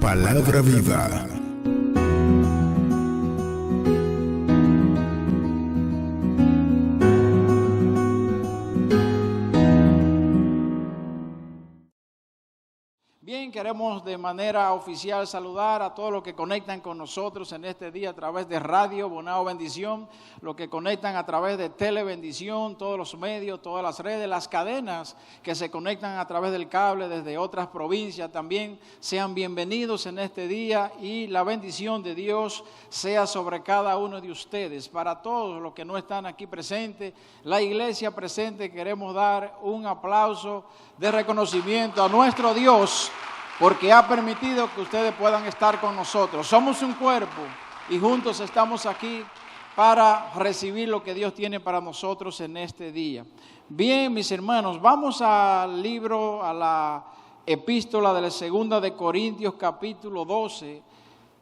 Palabra viva. Bien, queremos de manera oficial saludar a todos los que conectan con nosotros en este día a través de Radio Bonao Bendición, los que conectan a través de Telebendición, todos los medios, todas las redes, las cadenas que se conectan a través del cable desde otras provincias también. Sean bienvenidos en este día y la bendición de Dios sea sobre cada uno de ustedes. Para todos los que no están aquí presentes, la iglesia presente, queremos dar un aplauso de reconocimiento a nuestro Dios, porque ha permitido que ustedes puedan estar con nosotros. Somos un cuerpo y juntos estamos aquí para recibir lo que Dios tiene para nosotros en este día. Bien, mis hermanos, vamos al libro, a la epístola de la Segunda de Corintios capítulo 12.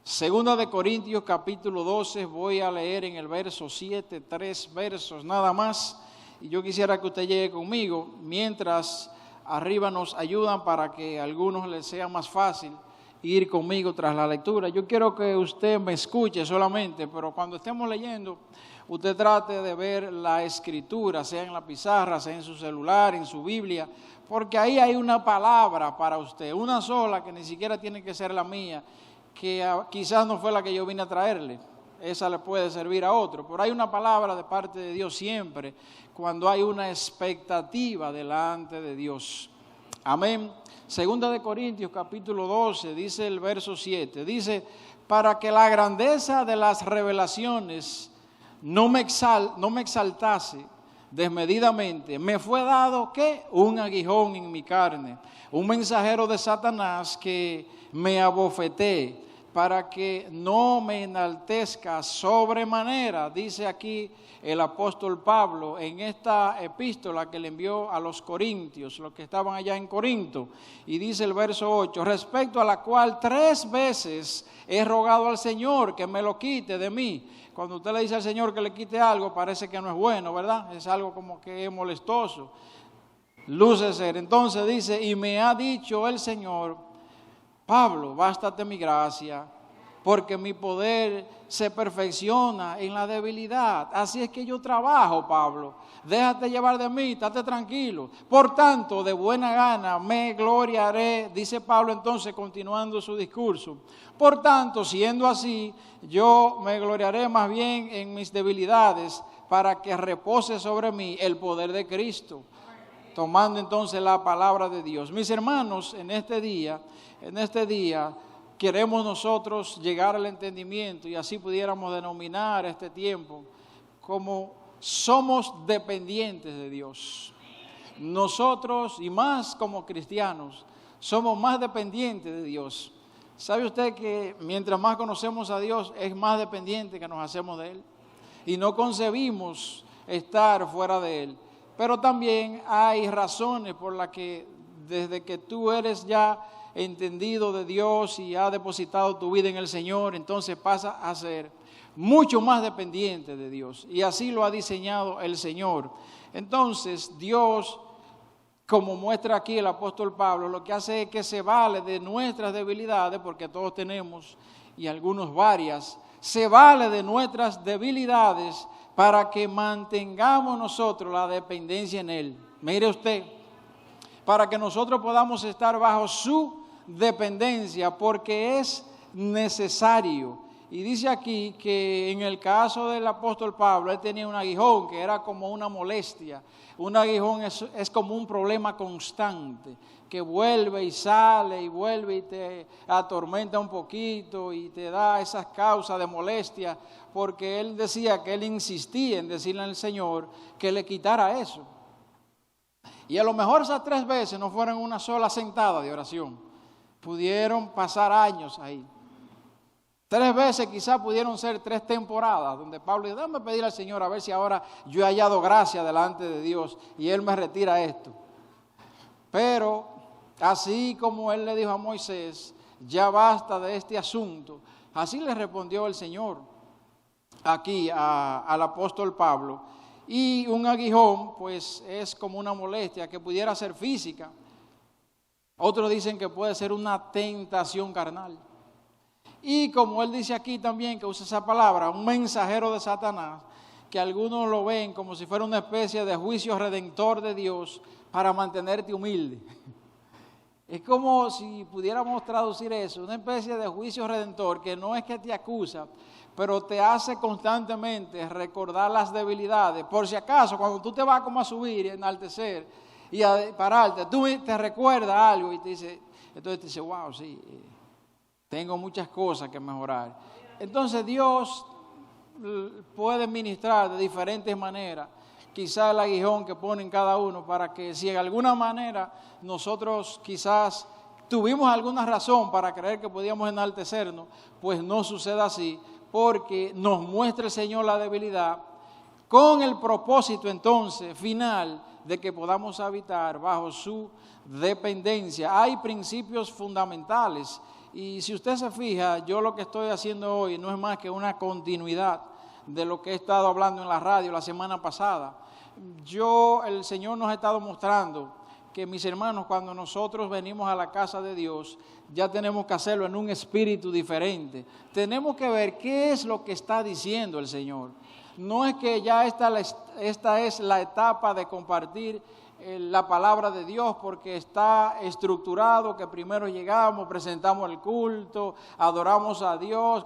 Segunda de Corintios capítulo 12, voy a leer en el verso 7, 3 versos nada más. Y yo quisiera que usted llegue conmigo mientras arriba nos ayudan para que a algunos les sea más fácil ir conmigo tras la lectura. Yo quiero que usted me escuche solamente, pero cuando estemos leyendo, usted trate de ver la escritura, sea en la pizarra, sea en su celular, en su Biblia, porque ahí hay una palabra para usted, una sola que ni siquiera tiene que ser la mía, que quizás no fue la que yo vine a traerle. Esa le puede servir a otro, pero hay una palabra de parte de Dios siempre cuando hay una expectativa delante de Dios. Amén. Segunda de Corintios capítulo 12, dice el verso 7, dice: para que la grandeza de las revelaciones no me exaltase desmedidamente, me fue dado ¿qué? Un aguijón en mi carne, un mensajero de Satanás que me abofetee, para que no me enaltezca sobremanera, dice aquí el apóstol Pablo en esta epístola que le envió a los corintios, los que estaban allá en Corinto, y dice el verso 8, respecto a la cual 3 veces he rogado al Señor que me lo quite de mí. Cuando usted le dice al Señor que le quite algo, parece que no es bueno, ¿verdad? Es algo como que es molestoso, luce ser. Entonces dice, y me ha dicho el Señor: Pablo, bástate mi gracia, porque mi poder se perfecciona en la debilidad. Así es que yo trabajo, Pablo. Déjate llevar de mí, estate tranquilo. Por tanto, de buena gana me gloriaré, dice Pablo entonces, continuando su discurso. Por tanto, siendo así, yo me gloriaré más bien en mis debilidades, para que repose sobre mí el poder de Cristo. Tomando entonces la palabra de Dios. Mis hermanos, en este día queremos nosotros llegar al entendimiento, y así pudiéramos denominar este tiempo como somos dependientes de Dios. Nosotros, y más como cristianos, somos más dependientes de Dios. ¿Sabe usted que mientras más conocemos a Dios, es más dependiente que nos hacemos de Él? Y no concebimos estar fuera de Él. Pero también hay razones por las que desde que tú eres ya entendido de Dios y has depositado tu vida en el Señor, entonces pasa a ser mucho más dependiente de Dios. Y así lo ha diseñado el Señor. Entonces Dios, como muestra aquí el apóstol Pablo, lo que hace es que se vale de nuestras debilidades, porque todos tenemos, y algunos varias, se vale de nuestras debilidades para que mantengamos nosotros la dependencia en Él. Mire usted, para que nosotros podamos estar bajo su dependencia, porque es necesario. Y dice aquí que en el caso del apóstol Pablo, él tenía un aguijón que era como una molestia. Un aguijón es como un problema constante, que vuelve y sale y vuelve y te atormenta un poquito y te da esas causas de molestia, porque él decía que él insistía en decirle al Señor que le quitara eso. Y a lo mejor esas 3 veces no fueron una sola sentada de oración, pudieron pasar años ahí. 3 veces quizás pudieron ser 3 temporadas, donde Pablo dice: déjame pedir al Señor a ver si ahora yo he hallado gracia delante de Dios y Él me retira esto. Pero así como Él le dijo a Moisés: ya basta de este asunto, así le respondió el Señor aquí al apóstol Pablo. Y un aguijón pues es como una molestia que pudiera ser física. Otros dicen que puede ser una tentación carnal. Y como él dice aquí también, que usa esa palabra, un mensajero de Satanás, que algunos lo ven como si fuera una especie de juicio redentor de Dios para mantenerte humilde. Es como si pudiéramos traducir eso, una especie de juicio redentor que no es que te acusa, pero te hace constantemente recordar las debilidades. Por si acaso, cuando tú te vas como a subir y enaltecer y a pararte, tú te recuerdas algo y te dice, entonces te dice, wow, sí, tengo muchas cosas que mejorar. Entonces Dios puede ministrar de diferentes maneras, quizás el aguijón que pone en cada uno, para que si en alguna manera nosotros quizás tuvimos alguna razón para creer que podíamos enaltecernos, pues no suceda así, porque nos muestra el Señor la debilidad, con el propósito entonces final de que podamos habitar bajo su dependencia. Hay principios fundamentales. Y si usted se fija, yo lo que estoy haciendo hoy no es más que una continuidad de lo que he estado hablando en la radio la semana pasada. El Señor nos ha estado mostrando que, mis hermanos, cuando nosotros venimos a la casa de Dios, ya tenemos que hacerlo en un espíritu diferente. Tenemos que ver qué es lo que está diciendo el Señor. No es que ya esta es la etapa de compartir la palabra de Dios, porque está estructurado que primero llegamos, presentamos el culto, adoramos a Dios,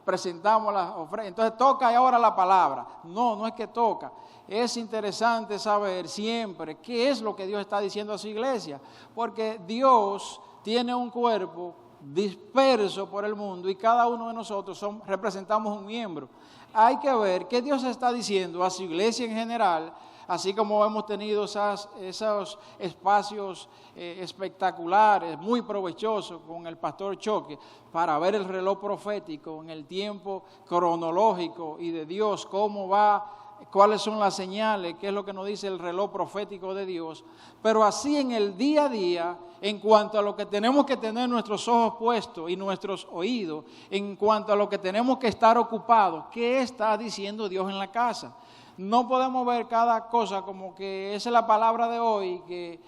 presentamos las ofrendas, entonces toca ahora la palabra. No es que toca. Es interesante saber siempre qué es lo que Dios está diciendo a su iglesia, porque Dios tiene un cuerpo disperso por el mundo y cada uno de nosotros representamos un miembro. Hay que ver qué Dios está diciendo a su iglesia en general, así como hemos tenido esos espacios espectaculares, muy provechosos con el pastor Choque, para ver el reloj profético en el tiempo cronológico y de Dios, cómo va, cuáles son las señales, qué es lo que nos dice el reloj profético de Dios. Pero así en el día a día, en cuanto a lo que tenemos que tener nuestros ojos puestos y nuestros oídos, en cuanto a lo que tenemos que estar ocupados, ¿qué está diciendo Dios en la casa? No podemos ver cada cosa como que esa es la palabra de hoy, que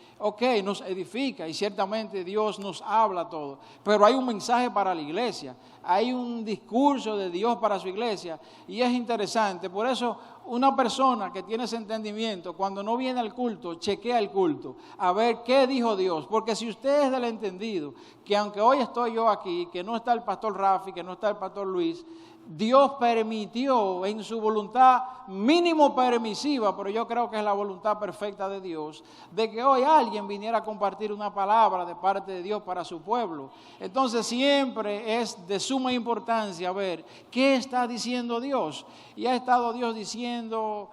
nos edifica y ciertamente Dios nos habla todo, pero hay un mensaje para la iglesia, hay un discurso de Dios para su iglesia y es interesante. Por eso una persona que tiene ese entendimiento, cuando no viene al culto, chequea el culto, a ver qué dijo Dios, porque si usted es del entendido, que aunque hoy estoy yo aquí, que no está el pastor Rafi, que no está el pastor Luis, Dios permitió en su voluntad mínimo permisiva, pero yo creo que es la voluntad perfecta de Dios, de que hoy alguien viniera a compartir una palabra de parte de Dios para su pueblo. Entonces siempre es de suma importancia ver qué está diciendo Dios. Y ha estado Dios diciendo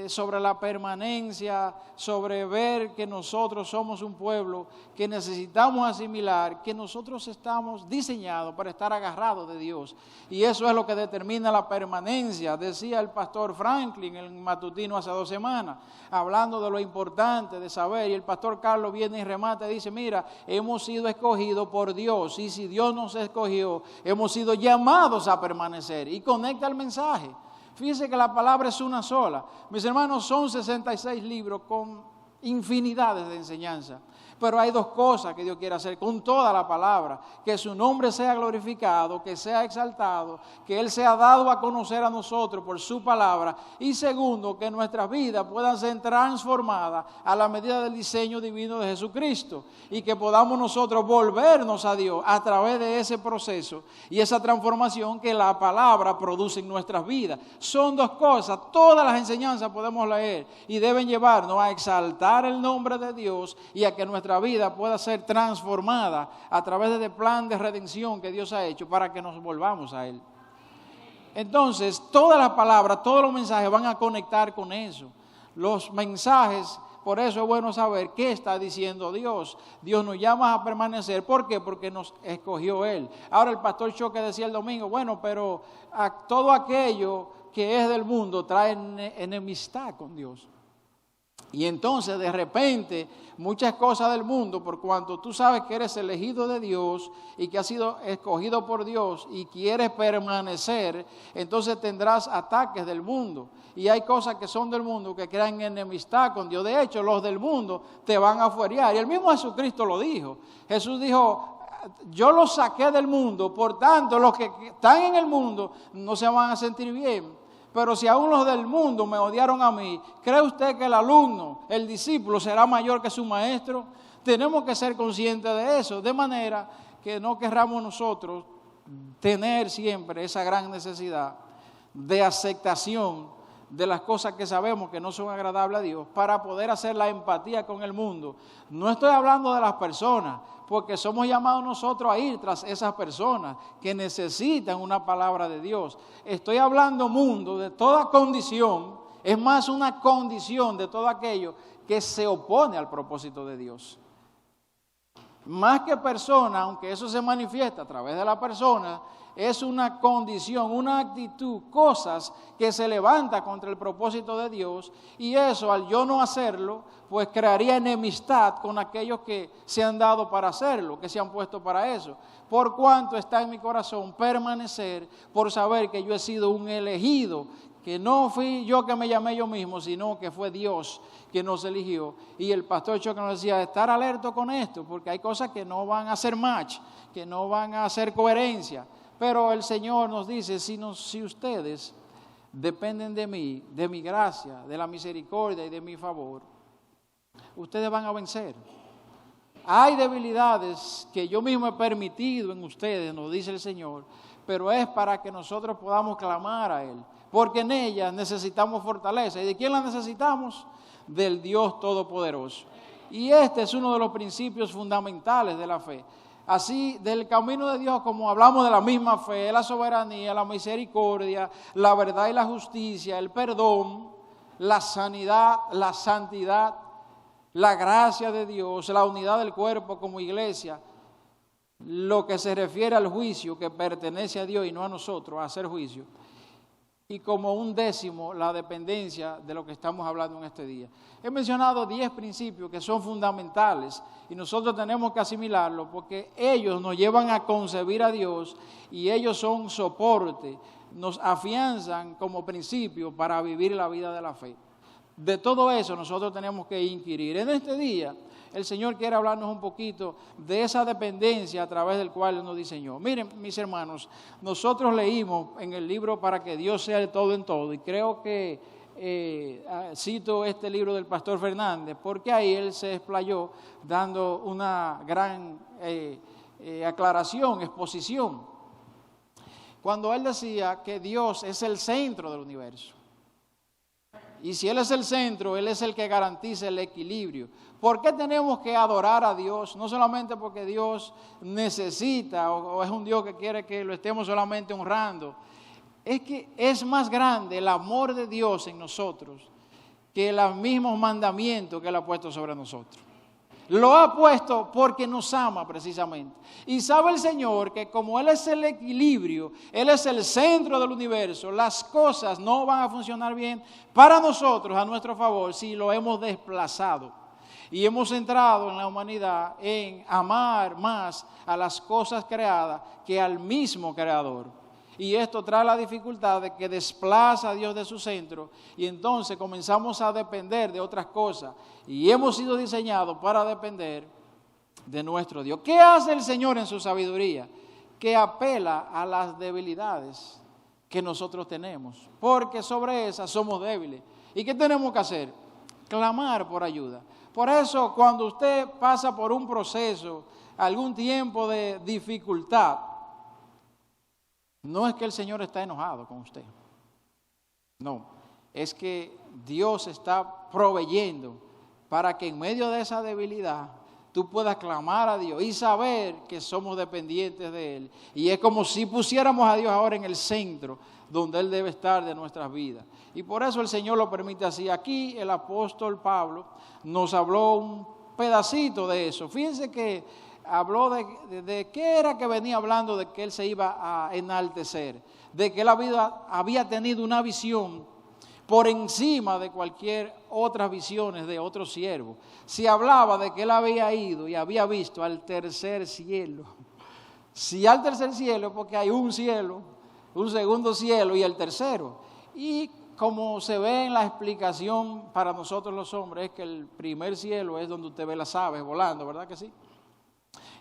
sobre la permanencia, sobre ver que nosotros somos un pueblo que necesitamos asimilar, que nosotros estamos diseñados para estar agarrados de Dios. Y eso es lo que determina la permanencia. Decía el pastor Franklin en el matutino hace 2 semanas, hablando de lo importante de saber, y el pastor Carlos viene y remata y dice, mira, hemos sido escogidos por Dios, y si Dios nos escogió, hemos sido llamados a permanecer. Y conecta el mensaje. Fíjense que la palabra es una sola. Mis hermanos, son 66 libros con infinidades de enseñanza. Pero hay 2 cosas que Dios quiere hacer con toda la palabra: que su nombre sea glorificado, que sea exaltado, que Él sea dado a conocer a nosotros por su palabra. Y segundo, que nuestras vidas puedan ser transformadas a la medida del diseño divino de Jesucristo. Y que podamos nosotros volvernos a Dios a través de ese proceso y esa transformación que la palabra produce en nuestras vidas. Son 2 cosas. Todas las enseñanzas podemos leer y deben llevarnos a exaltar el nombre de Dios y a que nuestra vida pueda ser transformada a través del plan de redención que Dios ha hecho para que nos volvamos a Él. Entonces, todas las palabras, todos los mensajes van a conectar con eso. Los mensajes, por eso es bueno saber qué está diciendo Dios. Dios nos llama a permanecer. ¿Por qué? Porque nos escogió Él. Ahora el pastor Choque decía el domingo, bueno, pero todo aquello que es del mundo trae enemistad con Dios. Y entonces de repente muchas cosas del mundo, por cuanto tú sabes que eres elegido de Dios y que has sido escogido por Dios y quieres permanecer, entonces tendrás ataques del mundo. Y hay cosas que son del mundo que crean enemistad con Dios. De hecho, los del mundo te van a fuerear. Y el mismo Jesucristo lo dijo. Jesús dijo, yo los saqué del mundo, por tanto los que están en el mundo no se van a sentir bien. Pero si aún los del mundo me odiaron a mí, ¿cree usted que el alumno, el discípulo, será mayor que su maestro? Tenemos que ser conscientes de eso, de manera que no querramos nosotros tener siempre esa gran necesidad de aceptación de las cosas que sabemos que no son agradables a Dios para poder hacer la empatía con el mundo. No estoy hablando de las personas, porque somos llamados nosotros a ir tras esas personas que necesitan una palabra de Dios. Estoy hablando mundo de toda condición, es más una condición de todo aquello que se opone al propósito de Dios. Más que persona, aunque eso se manifiesta a través de la persona, es una condición, una actitud, cosas que se levanta contra el propósito de Dios, y eso al yo no hacerlo, pues crearía enemistad con aquellos que se han dado para hacerlo, que se han puesto para eso. Por cuanto está en mi corazón permanecer, por saber que yo he sido un elegido, que no fui yo que me llamé yo mismo, sino que fue Dios que nos eligió. Y el pastor Choque nos decía, estar alerta con esto, porque hay cosas que no van a hacer match, que no van a hacer coherencia. Pero el Señor nos dice, si ustedes dependen de mí, de mi gracia, de la misericordia y de mi favor, ustedes van a vencer. Hay debilidades que yo mismo he permitido en ustedes, nos dice el Señor, pero es para que nosotros podamos clamar a Él, porque en ellas necesitamos fortaleza. ¿Y de quién la necesitamos? Del Dios Todopoderoso. Y este es uno de los principios fundamentales de la fe. Así, del camino de Dios, como hablamos de la misma fe, la soberanía, la misericordia, la verdad y la justicia, el perdón, la sanidad, la santidad, la gracia de Dios, la unidad del cuerpo como iglesia, lo que se refiere al juicio que pertenece a Dios y no a nosotros, a hacer juicio. Y como un décimo, la dependencia de lo que estamos hablando en este día. He mencionado 10 principios que son fundamentales y nosotros tenemos que asimilarlos porque ellos nos llevan a concebir a Dios y ellos son soporte, nos afianzan como principio para vivir la vida de la fe. De todo eso nosotros tenemos que inquirir. En este día el Señor quiere hablarnos un poquito de esa dependencia a través del cual Él nos diseñó. Miren, mis hermanos, nosotros leímos en el libro Para que Dios sea el todo en todo, y creo que cito este libro del pastor Fernández, porque ahí él se explayó dando una gran aclaración, exposición, cuando él decía que Dios es el centro del universo. Y si Él es el centro, Él es el que garantiza el equilibrio. ¿Por qué tenemos que adorar a Dios? No solamente porque Dios necesita o es un Dios que quiere que lo estemos solamente honrando. Es que es más grande el amor de Dios en nosotros que los mismos mandamientos que Él ha puesto sobre nosotros. Lo ha puesto porque nos ama precisamente. Y sabe el Señor que como Él es el equilibrio, Él es el centro del universo, las cosas no van a funcionar bien para nosotros, a nuestro favor, si lo hemos desplazado. Y hemos entrado en la humanidad en amar más a las cosas creadas que al mismo Creador. Y esto trae la dificultad de que desplaza a Dios de su centro y entonces comenzamos a depender de otras cosas. Y hemos sido diseñados para depender de nuestro Dios. ¿Qué hace el Señor en su sabiduría? Que apela a las debilidades que nosotros tenemos, porque sobre esas somos débiles. ¿Y qué tenemos que hacer? Clamar por ayuda. Por eso, cuando usted pasa por un proceso, algún tiempo de dificultad, no es que el Señor está enojado con usted. No, es que Dios está proveyendo para que en medio de esa debilidad tú puedas clamar a Dios y saber que somos dependientes de Él. Y es como si pusiéramos a Dios ahora en el centro donde Él debe estar de nuestras vidas. Y por eso el Señor lo permite así. Aquí el apóstol Pablo nos habló un pedacito de eso. Fíjense que habló de qué era que venía hablando, de que él se iba a enaltecer, de que él había tenido una visión por encima de cualquier otras visiones de otros siervos. Si hablaba de que él había ido y había visto al tercer cielo. Si al tercer cielo, porque hay un cielo, un segundo cielo y el tercero. Y como se ve en la explicación para nosotros los hombres, es que el primer cielo es donde usted ve las aves volando, ¿verdad que sí?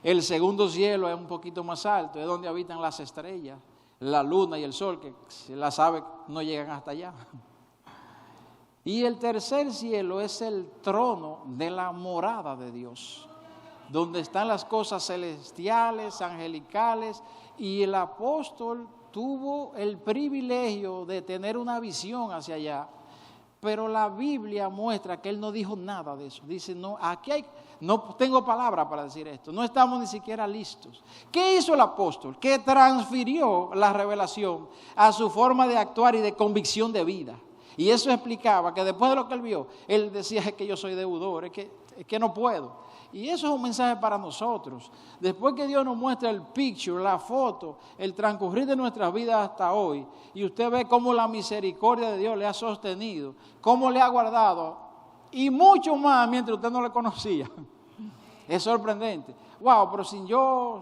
El segundo cielo es un poquito más alto, es donde habitan las estrellas, la luna y el sol, que las aves no llegan hasta allá. Y el tercer cielo es el trono de la morada de Dios, donde están las cosas celestiales, angelicales, y el apóstol tuvo el privilegio de tener una visión hacia allá, pero la Biblia muestra que él no dijo nada de eso. Dice, no, no tengo palabra para decir esto, no estamos ni siquiera listos. ¿Qué hizo el apóstol? Que transfirió la revelación a su forma de actuar y de convicción de vida. Y eso explicaba que después de lo que él vio, él decía, es que yo soy deudor, es que no puedo. Y eso es un mensaje para nosotros. Después que Dios nos muestra el picture, la foto, el transcurrir de nuestras vidas hasta hoy, y usted ve cómo la misericordia de Dios le ha sostenido, cómo le ha guardado, y mucho más mientras usted no le conocía. Es sorprendente. Wow, pero sin yo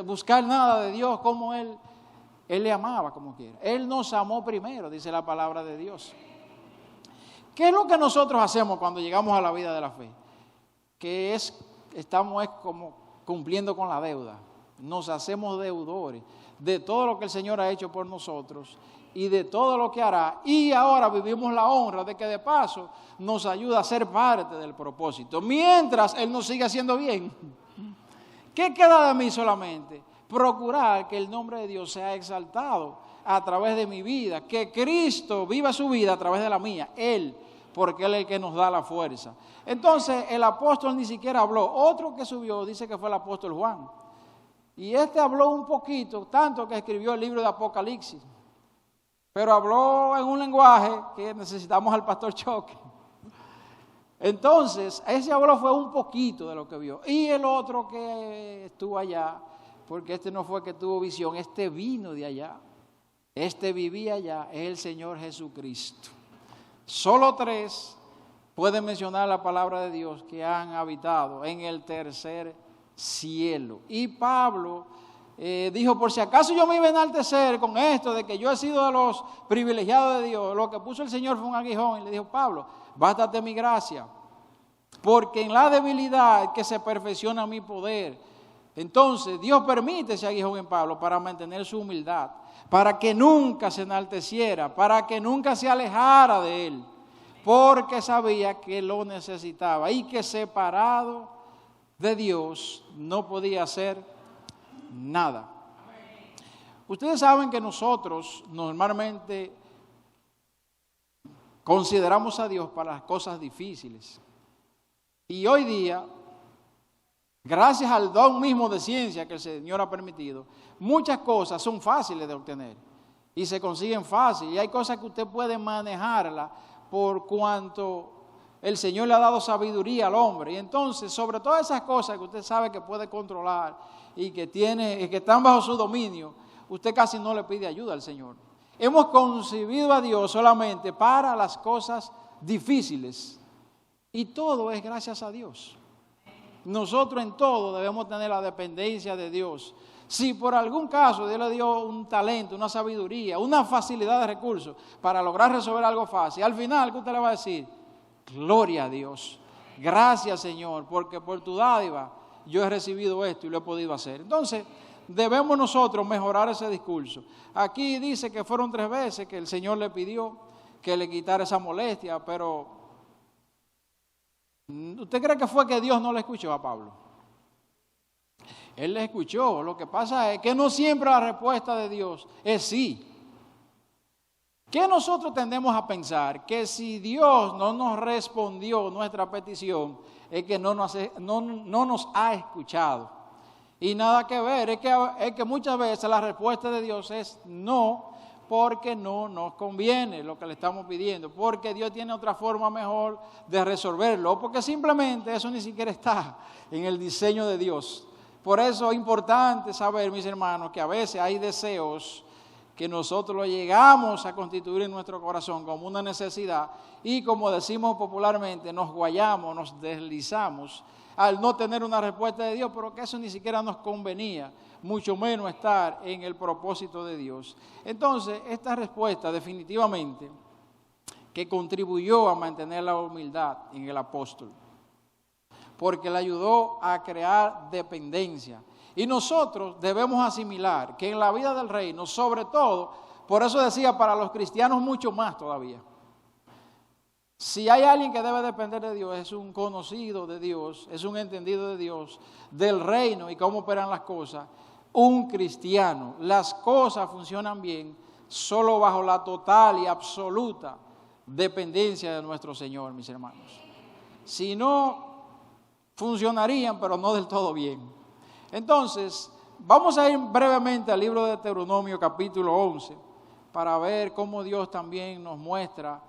buscar nada de Dios, como Él le amaba como quiera. Él nos amó primero, dice la palabra de Dios. ¿Qué es lo que nosotros hacemos cuando llegamos a la vida de la fe? Que estamos como cumpliendo con la deuda. Nos hacemos deudores de todo lo que el Señor ha hecho por nosotros y de todo lo que hará. Y ahora vivimos la honra de que de paso nos ayuda a ser parte del propósito, mientras Él nos sigue haciendo bien. ¿Qué queda de mí solamente? Procurar que el nombre de Dios sea exaltado a través de mi vida, que Cristo viva su vida a través de la mía, Él, porque Él es el que nos da la fuerza. Entonces el apóstol ni siquiera habló. Otro que subió dice que fue el apóstol Juan. Y este habló un poquito, tanto que escribió el libro de Apocalipsis. Pero habló en un lenguaje que necesitamos al pastor Choque. Entonces, ese habló fue un poquito de lo que vio. Y el otro que estuvo allá, porque este no fue que tuvo visión, este vino de allá, este vivía allá, es el Señor Jesucristo. Solo 3 pueden mencionar la palabra de Dios que han habitado en el tercer cielo. Y Pablo dijo, por si acaso yo me iba a enaltecer con esto de que yo he sido de los privilegiados de Dios, lo que puso el Señor fue un aguijón y le dijo, Pablo, bástate mi gracia, porque en la debilidad que se perfecciona mi poder. Entonces Dios permite ese aguijón en Pablo para mantener su humildad, para que nunca se enalteciera, para que nunca se alejara de él, porque sabía que lo necesitaba y que separado de Dios no podía hacer nada. Ustedes saben que nosotros normalmente consideramos a Dios para las cosas difíciles. Y hoy día, gracias al don mismo de ciencia que el Señor ha permitido, muchas cosas son fáciles de obtener y se consiguen fácil. Y hay cosas que usted puede manejarla por cuanto el Señor le ha dado sabiduría al hombre. Y entonces, sobre todas esas cosas que usted sabe que puede controlar y que están bajo su dominio, usted casi no le pide ayuda al Señor. Hemos concebido a Dios solamente para las cosas difíciles. Y todo es gracias a Dios. Nosotros en todo debemos tener la dependencia de Dios. Si por algún caso Dios le dio un talento, una sabiduría, una facilidad de recursos para lograr resolver algo fácil, al final, ¿qué usted le va a decir? Gloria a Dios. Gracias, Señor, porque por tu dádiva yo he recibido esto y lo he podido hacer. Entonces, debemos nosotros mejorar ese discurso. Aquí dice que fueron 3 veces que el Señor le pidió que le quitara esa molestia, pero ¿usted cree que fue que Dios no le escuchó a Pablo? Él le escuchó. Lo que pasa es que no siempre la respuesta de Dios es sí. ¿Qué nosotros tendemos a pensar? Que si Dios no nos respondió nuestra petición, es que no nos ha escuchado. Y nada que ver, es que muchas veces la respuesta de Dios es no, porque no nos conviene lo que le estamos pidiendo, porque Dios tiene otra forma mejor de resolverlo, o porque simplemente eso ni siquiera está en el diseño de Dios. Por eso es importante saber, mis hermanos, que a veces hay deseos que nosotros lo llegamos a constituir en nuestro corazón como una necesidad y, como decimos popularmente, nos guayamos, nos deslizamos al no tener una respuesta de Dios, pero que eso ni siquiera nos convenía, mucho menos estar en el propósito de Dios. Entonces, esta respuesta definitivamente que contribuyó a mantener la humildad en el apóstol. porque le ayudó a crear dependencia. Y nosotros debemos asimilar que en la vida del reino, sobre todo, por eso decía para los cristianos mucho más todavía. Si hay alguien que debe depender de Dios, es un conocido de Dios, es un entendido de Dios, del reino y cómo operan las cosas, un cristiano. Las cosas funcionan bien solo bajo la total y absoluta dependencia de nuestro Señor, mis hermanos. Si no, funcionarían, pero no del todo bien. Entonces, vamos a ir brevemente al libro de Deuteronomio capítulo 11 para ver cómo Dios también nos muestra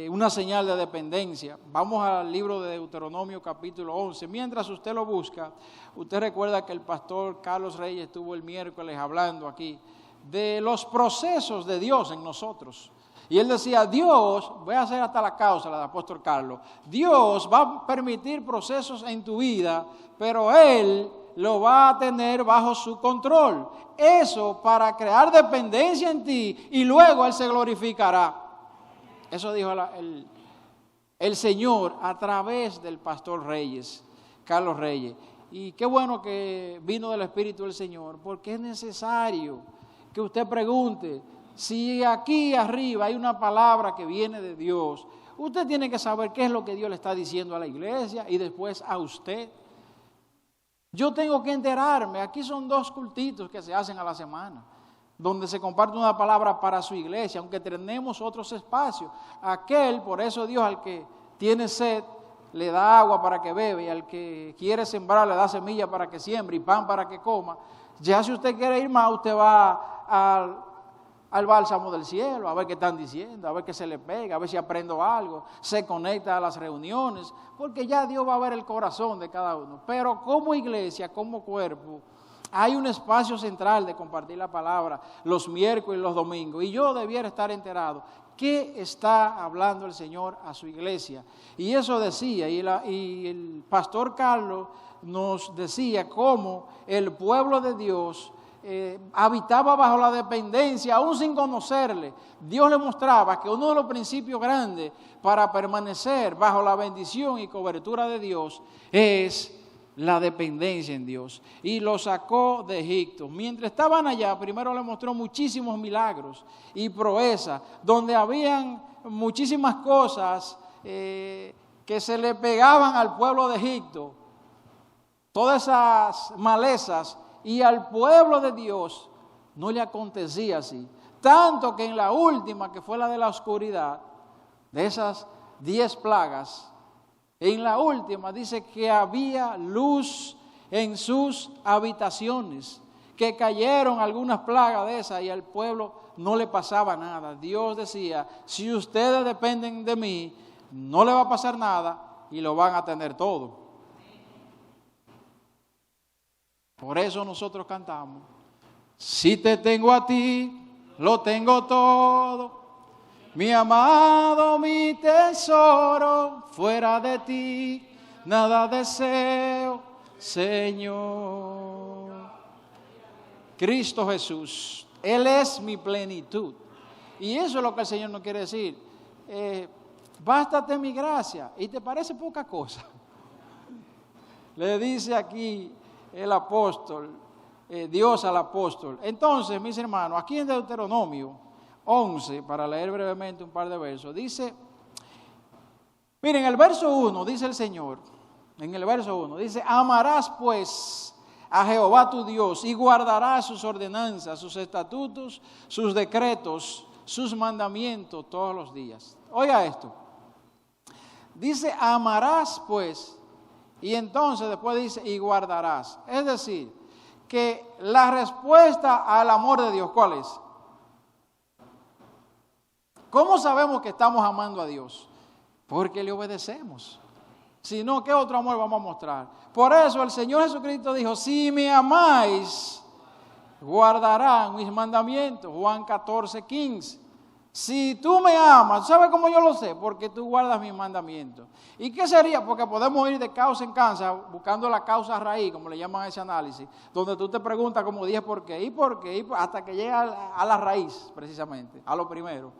una señal de dependencia. Vamos al libro de Deuteronomio capítulo 11. Mientras usted lo busca, usted recuerda que el pastor Carlos Reyes estuvo el miércoles hablando aquí de los procesos de Dios en nosotros. Y él decía, Dios, voy a hacer hasta la causa, la del apóstol Carlos, Dios va a permitir procesos en tu vida, pero Él lo va a tener bajo su control. Eso para crear dependencia en ti y luego Él se glorificará. Eso dijo el Señor a través del pastor Reyes, Carlos Reyes. Y qué bueno que vino del Espíritu del Señor, porque es necesario que usted pregunte, si aquí arriba hay una palabra que viene de Dios, usted tiene que saber qué es lo que Dios le está diciendo a la iglesia y después a usted. Yo tengo que enterarme, aquí son 2 cultitos que se hacen a la semana, donde se comparte una palabra para su iglesia, aunque tenemos otros espacios. Aquel, por eso Dios al que tiene sed, le da agua para que bebe, y al que quiere sembrar le da semilla para que siembre y pan para que coma. Ya si usted quiere ir más, usted va al bálsamo del cielo, a ver qué están diciendo, a ver qué se le pega, a ver si aprendo algo, se conecta a las reuniones, porque ya Dios va a ver el corazón de cada uno. Pero como iglesia, como cuerpo, hay un espacio central de compartir la palabra los miércoles y los domingos, y yo debiera estar enterado qué está hablando el Señor a su iglesia. Y eso decía, y el pastor Carlos nos decía cómo el pueblo de Dios habitaba bajo la dependencia, aún sin conocerle. Dios le mostraba que uno de los principios grandes para permanecer bajo la bendición y cobertura de Dios es la dependencia en Dios. Y lo sacó de Egipto. Mientras estaban allá, primero le mostró muchísimos milagros y proezas, donde habían muchísimas cosas que se le pegaban al pueblo de Egipto, todas esas malezas. Y al pueblo de Dios no le acontecía así. Tanto que en la última, que fue la de la oscuridad, de esas 10 plagas, en la última dice que había luz en sus habitaciones, que cayeron algunas plagas de esas y al pueblo no le pasaba nada. Dios decía, si ustedes dependen de mí, no le va a pasar nada y lo van a tener todo. Por eso nosotros cantamos, si te tengo a ti, lo tengo todo, mi amado, mi tesoro, fuera de ti, nada deseo, Señor. Cristo Jesús, Él es mi plenitud. Y eso es lo que el Señor nos quiere decir. Bástate mi gracia, y te parece poca cosa. Le dice aquí el apóstol, Dios al apóstol. Entonces, mis hermanos, aquí en Deuteronomio 11, para leer brevemente un par de versos, dice, miren, el verso 1 dice el Señor, en el verso 1 dice, amarás pues a Jehová tu Dios y guardarás sus ordenanzas, sus estatutos, sus decretos, sus mandamientos todos los días. Oiga esto, dice, amarás pues. Y entonces después dice, y guardarás. Es decir, que la respuesta al amor de Dios, ¿cuál es? ¿Cómo sabemos que estamos amando a Dios? Porque le obedecemos. Si no, ¿qué otro amor vamos a mostrar? Por eso el Señor Jesucristo dijo, si me amáis, guardarán mis mandamientos. Juan 14:15. Si tú me amas, ¿sabes cómo yo lo sé? Porque tú guardas mis mandamientos. ¿Y qué sería? Porque podemos ir de causa en causa, buscando la causa raíz, como le llaman a ese análisis, donde tú te preguntas como 10 por qué, y por qué, hasta que llega a la raíz, precisamente, a lo primero.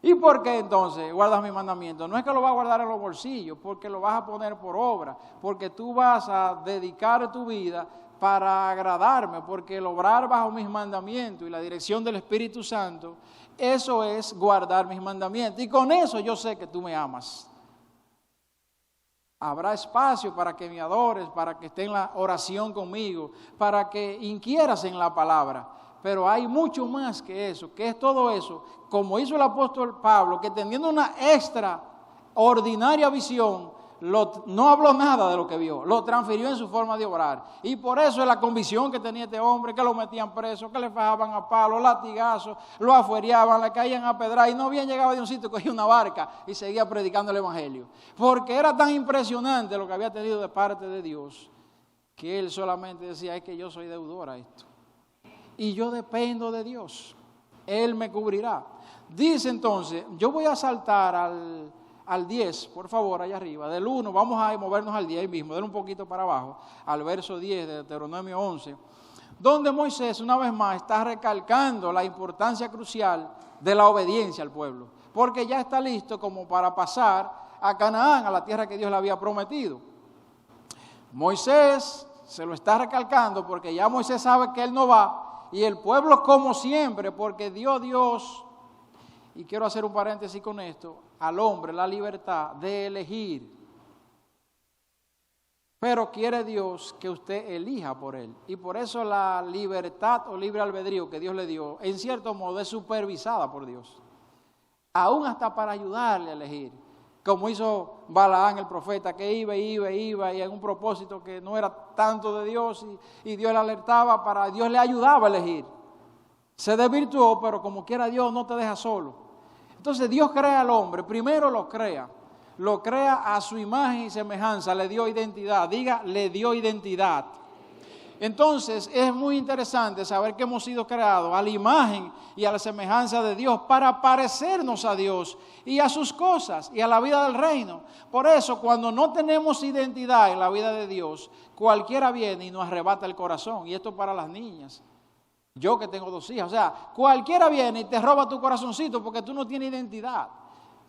¿Y por qué entonces guardas mis mandamientos? No es que lo vas a guardar en los bolsillos, porque lo vas a poner por obra, porque tú vas a dedicar tu vida para agradarme, porque el obrar bajo mis mandamientos y la dirección del Espíritu Santo, eso es guardar mis mandamientos. Y con eso yo sé que tú me amas. Habrá espacio para que me adores, para que esté en la oración conmigo, para que inquieras en la palabra. Pero hay mucho más que eso, que es todo eso, como hizo el apóstol Pablo, que teniendo una extraordinaria visión, no habló nada de lo que vio, lo transfirió en su forma de obrar. Y por eso es la convicción que tenía este hombre, que lo metían preso, que le fajaban a palos, latigazos, lo afuereaban, le caían a pedrar, y no bien llegaba de un sitio, cogía una barca y seguía predicando el evangelio. Porque era tan impresionante lo que había tenido de parte de Dios, que él solamente decía, es que yo soy deudor a esto. Y yo dependo de Dios, Él me cubrirá. Dice entonces, yo voy a saltar al 10, por favor, allá arriba, del 1, vamos a movernos al 10 ahí mismo, denle un poquito para abajo, al verso 10 de Deuteronomio 11, donde Moisés una vez más está recalcando la importancia crucial de la obediencia al pueblo, porque ya está listo como para pasar a Canaán, a la tierra que Dios le había prometido. Moisés se lo está recalcando porque ya Moisés sabe que él no va, y el pueblo como siempre, porque dio Dios, y quiero hacer un paréntesis con esto, al hombre la libertad de elegir. Pero quiere Dios que usted elija por Él. Y por eso la libertad o libre albedrío que Dios le dio, en cierto modo, es supervisada por Dios. Aún hasta para ayudarle a elegir. Como hizo Balaán el profeta, que iba y en un propósito que no era tanto de Dios y Dios le alertaba, Dios le ayudaba a elegir. Se desvirtuó, pero como quiera Dios no te deja solo. Entonces Dios crea al hombre, primero lo crea a su imagen y semejanza, le dio identidad, le dio identidad. Entonces es muy interesante saber que hemos sido creados a la imagen y a la semejanza de Dios para parecernos a Dios y a sus cosas y a la vida del reino. Por eso cuando no tenemos identidad en la vida de Dios, cualquiera viene y nos arrebata el corazón. Y esto para las niñas. Yo que tengo 2 hijas, o sea, cualquiera viene y te roba tu corazoncito porque tú no tienes identidad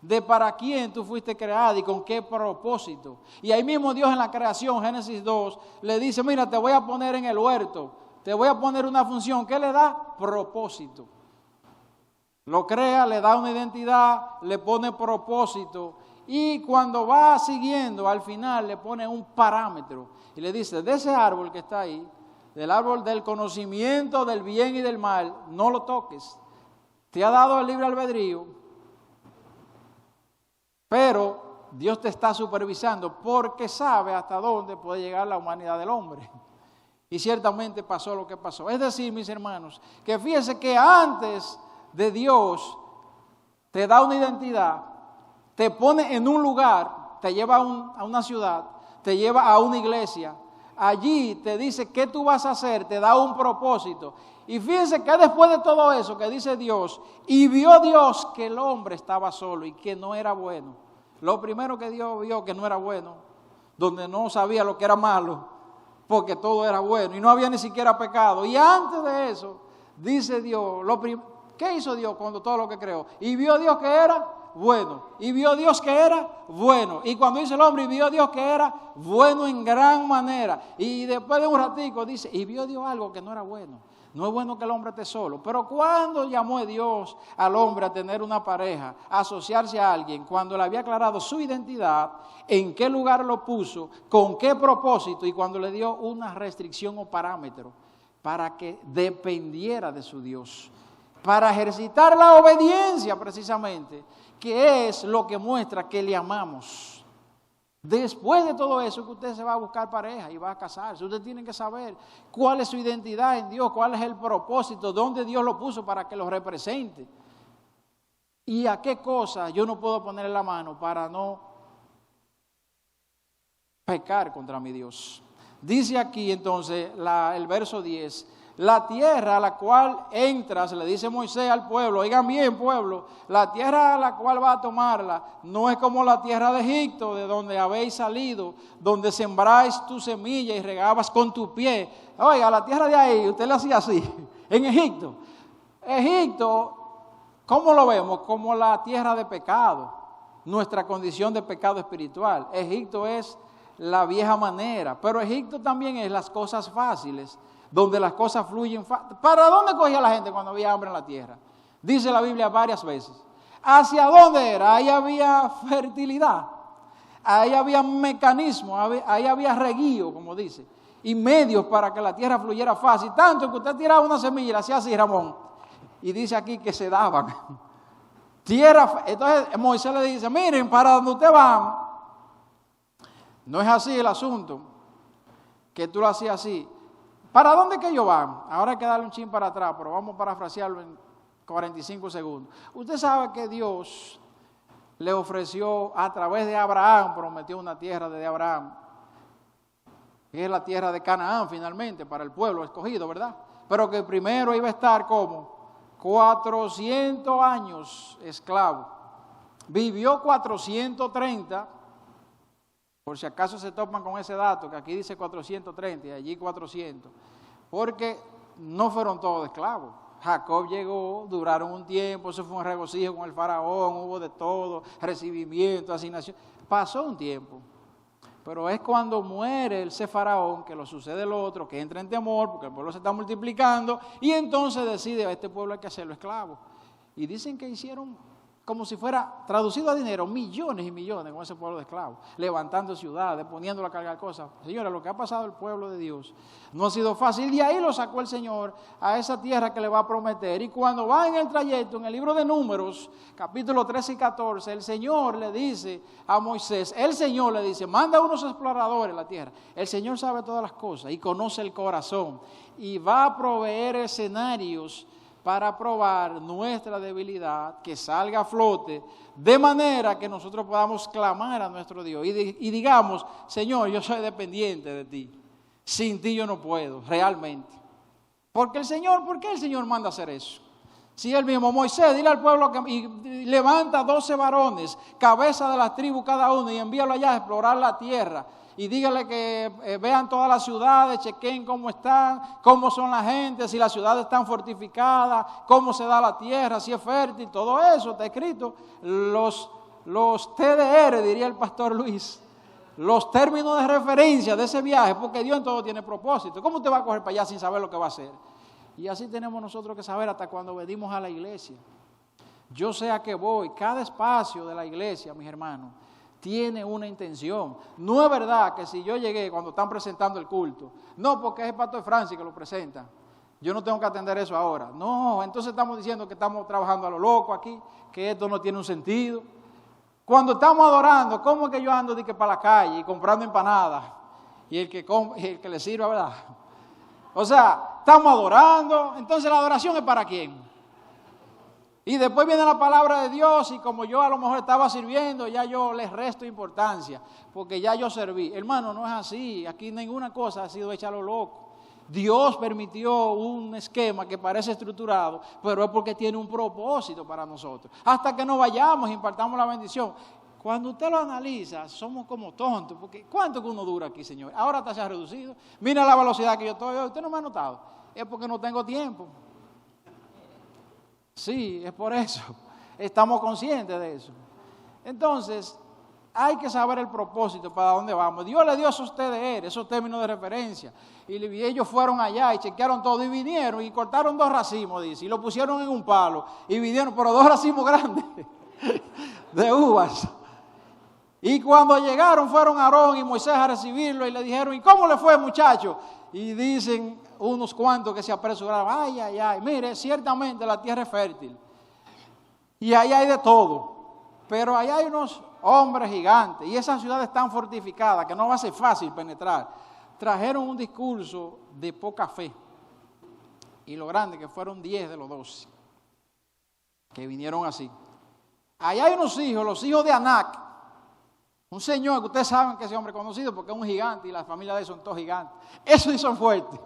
de para quién tú fuiste creada y con qué propósito. Y ahí mismo Dios en la creación, Génesis 2, le dice, mira, te voy a poner en el huerto, te voy a poner una función. ¿Qué le da? Propósito. Lo crea, le da una identidad, le pone propósito. Y cuando va siguiendo, al final le pone un parámetro. Y le dice, de ese árbol que está ahí, del árbol del conocimiento del bien y del mal, no lo toques. Te ha dado el libre albedrío. Pero Dios te está supervisando porque sabe hasta dónde puede llegar la humanidad del hombre. Y ciertamente pasó lo que pasó. Es decir, mis hermanos, que fíjense que antes de Dios te da una identidad, te pone en un lugar, te lleva a una ciudad, te lleva a una iglesia. Allí te dice qué tú vas a hacer, te da un propósito. Y fíjense que después de todo eso que dice Dios, y vio Dios que el hombre estaba solo y que no era bueno. Lo primero que Dios vio que no era bueno, donde no sabía lo que era malo, porque todo era bueno y no había ni siquiera pecado. Y antes de eso, dice Dios, ¿qué hizo Dios cuando todo lo que creó? Y vio Dios que era bueno, y vio Dios que era bueno. Y cuando dice el hombre, y vio Dios que era bueno en gran manera. Y después de un ratico dice, y vio Dios algo que no era bueno. No es bueno que el hombre esté solo. Pero cuando llamó a Dios al hombre a tener una pareja, a asociarse a alguien, cuando le había aclarado su identidad, en qué lugar lo puso, con qué propósito, y cuando le dio una restricción o parámetro para que dependiera de su Dios, para ejercitar la obediencia precisamente, que es lo que muestra que le amamos. Después de todo eso, que usted se va a buscar pareja y va a casarse, usted tiene que saber cuál es su identidad en Dios, cuál es el propósito, dónde Dios lo puso para que lo represente. Y a qué cosa yo no puedo ponerle la mano para no pecar contra mi Dios. Dice aquí entonces el verso 10, la tierra a la cual entras, le dice Moisés al pueblo, oigan bien pueblo, la tierra a la cual va a tomarla no es como la tierra de Egipto, de donde habéis salido, donde sembráis tu semilla y regabas con tu pie. Oiga, la tierra de ahí, usted la hacía así, en Egipto. Egipto ¿Cómo lo vemos? Como la tierra de pecado, nuestra condición de pecado espiritual. Egipto es la vieja manera, pero Egipto también es las cosas fáciles, donde las cosas fluyen. ¿Para dónde cogía la gente cuando había hambre en la tierra? Dice la Biblia varias veces. ¿Hacia dónde era? Ahí había fertilidad, ahí había mecanismo, ahí había reguío, como dice, y medios para que la tierra fluyera fácil. Tanto que usted tiraba una semilla y la hacía así, Ramón, y dice aquí que se daban. Tierra, entonces Moisés le dice, miren, para donde ustedes van, no es así el asunto, que tú lo hacías así. ¿Para dónde que ellos van? Ahora hay que darle un chin para atrás, pero vamos a parafrasearlo en 45 segundos. Usted sabe que Dios le ofreció a través de Abraham, prometió una tierra de Abraham, que es la tierra de Canaán finalmente, para el pueblo escogido, ¿verdad? Pero que primero iba a estar como 400 años esclavo. Vivió 430, por si acaso se topan con ese dato, que aquí dice 430 y allí 400, porque no fueron todos esclavos. Jacob llegó, duraron un tiempo, eso fue un regocijo con el faraón, hubo de todo, recibimiento, asignación. Pasó un tiempo, pero es cuando muere ese faraón que lo sucede el otro, que entra en temor porque el pueblo se está multiplicando y entonces decide, a este pueblo hay que hacerlo esclavo. Y dicen que hicieron, como si fuera traducido a dinero, millones y millones con ese pueblo de esclavos, levantando ciudades, poniéndolo a cargar cosas. Señores, lo que ha pasado al pueblo de Dios no ha sido fácil, y ahí lo sacó el Señor a esa tierra que le va a prometer. Y cuando va en el trayecto, en el libro de Números, capítulo 13 y 14, el Señor le dice a Moisés, el Señor le dice, manda unos exploradores a la tierra. El Señor sabe todas las cosas y conoce el corazón y va a proveer escenarios para probar nuestra debilidad, que salga a flote, de manera que nosotros podamos clamar a nuestro Dios y digamos, Señor, yo soy dependiente de ti, sin ti yo no puedo, realmente. ¿Por qué el Señor manda hacer eso? Si Él mismo, Moisés, dile al pueblo y levanta 12 varones, cabeza de las tribus cada uno, y envíalo allá a explorar la tierra. Y dígale que vean todas las ciudades, chequen cómo están, cómo son la gente, si las ciudades están fortificadas, cómo se da la tierra, si es fértil, todo eso está escrito. Los TDR, diría el pastor Luis, los términos de referencia de ese viaje, porque Dios en todo tiene propósito. ¿Cómo usted va a coger para allá sin saber lo que va a hacer? Y así tenemos nosotros que saber hasta cuando venimos a la iglesia. Yo sé a qué voy, cada espacio de la iglesia, mis hermanos, tiene una intención. No es verdad que si yo llegué cuando están presentando el culto, no, porque es el pastor Francis que lo presenta, yo no tengo que atender eso ahora. No, entonces estamos diciendo que estamos trabajando a lo loco aquí, que esto no tiene un sentido. Cuando estamos adorando, ¿cómo es que yo ando para la calle y comprando empanadas? Y el que le sirva, ¿verdad? O sea, estamos adorando, entonces la adoración es ¿para quién? Y después viene la palabra de Dios y como yo a lo mejor estaba sirviendo, ya yo les resto importancia, porque ya yo serví. Hermano, no es así, aquí ninguna cosa ha sido hecha a lo loco. Dios permitió un esquema que parece estructurado, pero es porque tiene un propósito para nosotros. Hasta que nos vayamos e impartamos la bendición. Cuando usted lo analiza, somos como tontos, porque ¿cuánto que uno dura aquí, Señor? Ahora hasta se ha reducido. Mira la velocidad que yo estoy hoy, usted no me ha notado. Es porque no tengo tiempo. Sí, es por eso. Estamos conscientes de eso. Entonces, hay que saber el propósito para dónde vamos. Dios le dio esos TDR, esos términos de referencia. Y ellos fueron allá y chequearon todo y vinieron y cortaron 2 racimos, dice, y lo pusieron en un palo. Y vinieron, pero 2 racimos grandes de uvas. Y cuando llegaron fueron Aarón y Moisés a recibirlo y le dijeron, ¿y cómo le fue, muchacho? Y dicen unos cuantos que se apresuraron, ay, mire, ciertamente la tierra es fértil. Y ahí hay de todo. Pero ahí hay unos hombres gigantes y esas ciudades están fortificadas que no va a ser fácil penetrar. Trajeron un discurso de poca fe. Y lo grande que fueron 10 de los 12 que vinieron así. Ahí hay unos hijos, los hijos de Anac. Un señor que ustedes saben que ese hombre es conocido porque es un gigante y la familia de él son todos gigantes. Esos sí son fuertes.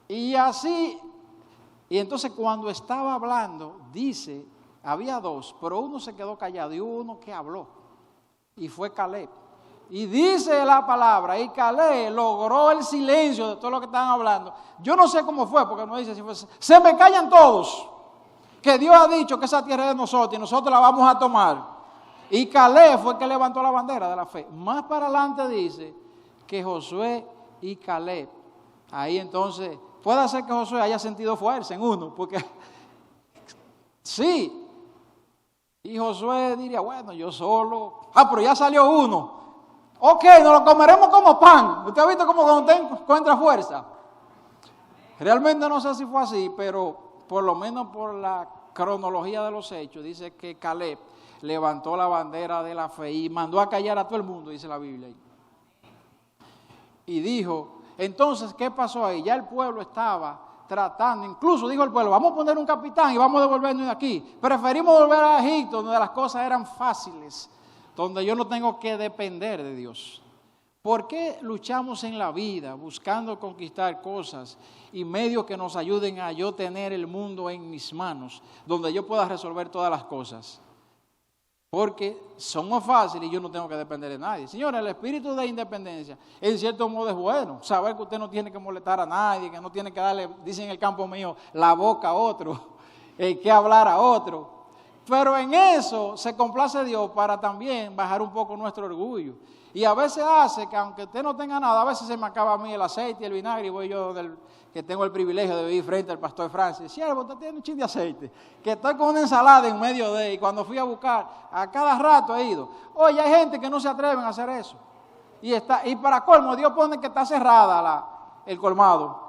Y así, y entonces cuando estaba hablando, dice, había 2, pero uno se quedó callado y hubo uno que habló. Y fue Caleb. Y dice la palabra, y Caleb logró el silencio de todo lo que estaban hablando. Yo no sé cómo fue, porque no dice si fue, se me callan todos. que Dios ha dicho que esa tierra es de nosotros y nosotros la vamos a tomar. Y Caleb fue el que levantó la bandera de la fe. Más para adelante dice que Josué y Caleb. Ahí entonces, puede ser que Josué haya sentido fuerza en uno, porque sí. Y Josué diría, bueno, yo solo. Pero ya salió uno. Ok, nos lo comeremos como pan. ¿Usted ha visto cómo cuando usted encuentra fuerza? Realmente no sé si fue así, pero por lo menos por la cronología de los hechos, dice que Caleb levantó la bandera de la fe y mandó a callar a todo el mundo, dice la Biblia. Y dijo, entonces, ¿qué pasó ahí? Ya el pueblo estaba tratando, incluso dijo el pueblo, vamos a poner un capitán y vamos a devolvernos de aquí. Preferimos volver a Egipto, donde las cosas eran fáciles, donde yo no tengo que depender de Dios. ¿Por qué luchamos en la vida buscando conquistar cosas y medios que nos ayuden a yo tener el mundo en mis manos, donde yo pueda resolver todas las cosas? Porque somos fáciles y yo no tengo que depender de nadie. Señores, el espíritu de independencia, en cierto modo es bueno. Saber que usted no tiene que molestar a nadie, que no tiene que darle, dicen en el campo mío, la boca a otro, que hablar a otro. Pero en eso se complace Dios para también bajar un poco nuestro orgullo. Y a veces hace que aunque usted no tenga nada, a veces se me acaba a mí el aceite y el vinagre y voy yo que tengo el privilegio de vivir frente al pastor Francis. Siervo, usted tiene un chin de aceite. Que estoy con una ensalada en medio de, y cuando fui a buscar, a cada rato he ido. Oye, hay gente que no se atreven a hacer eso. Y para colmo, Dios pone que está cerrada el colmado.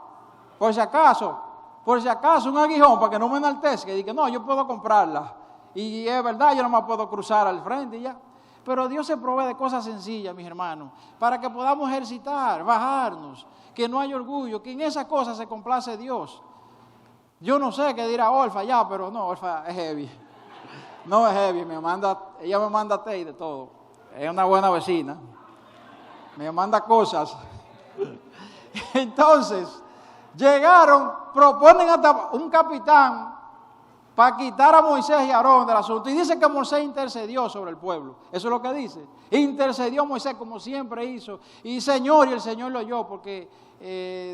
Por si acaso, un aguijón para que no me enaltezca. Y diga, no, yo puedo comprarla. Y es verdad, yo no me puedo cruzar al frente y ya. Pero Dios se provee de cosas sencillas, mis hermanos, para que podamos ejercitar, bajarnos, que no hay orgullo, que en esas cosas se complace Dios. Yo no sé qué dirá Orfa ya, pero no, Orfa es heavy. No es heavy, ella me manda té y de todo. Es una buena vecina. Me manda cosas. Entonces, llegaron, proponen hasta un capitán para quitar a Moisés y a Aarón del asunto. Y dice que Moisés intercedió sobre el pueblo. Eso es lo que dice. Intercedió Moisés como siempre hizo. Y el Señor lo oyó porque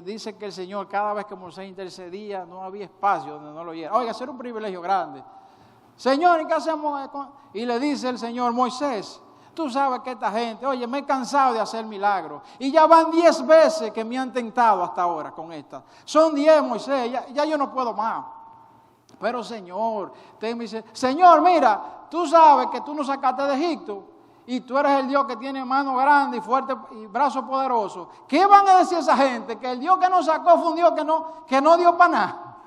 dice que el Señor, cada vez que Moisés intercedía, no había espacio donde no lo oyera. Oiga, era un privilegio grande. Señor, ¿y qué hacemos? Y le dice el Señor, Moisés, tú sabes que esta gente, oye, me he cansado de hacer milagros. Y ya van 10 veces que me han tentado hasta ahora con esta. Son 10, Moisés, ya yo no puedo más. Pero Señor, me dice, Señor, mira, tú sabes que tú nos sacaste de Egipto y tú eres el Dios que tiene mano grande y fuerte y brazo poderoso. ¿Qué van a decir esa gente? Que el Dios que nos sacó fue un Dios que no dio para nada.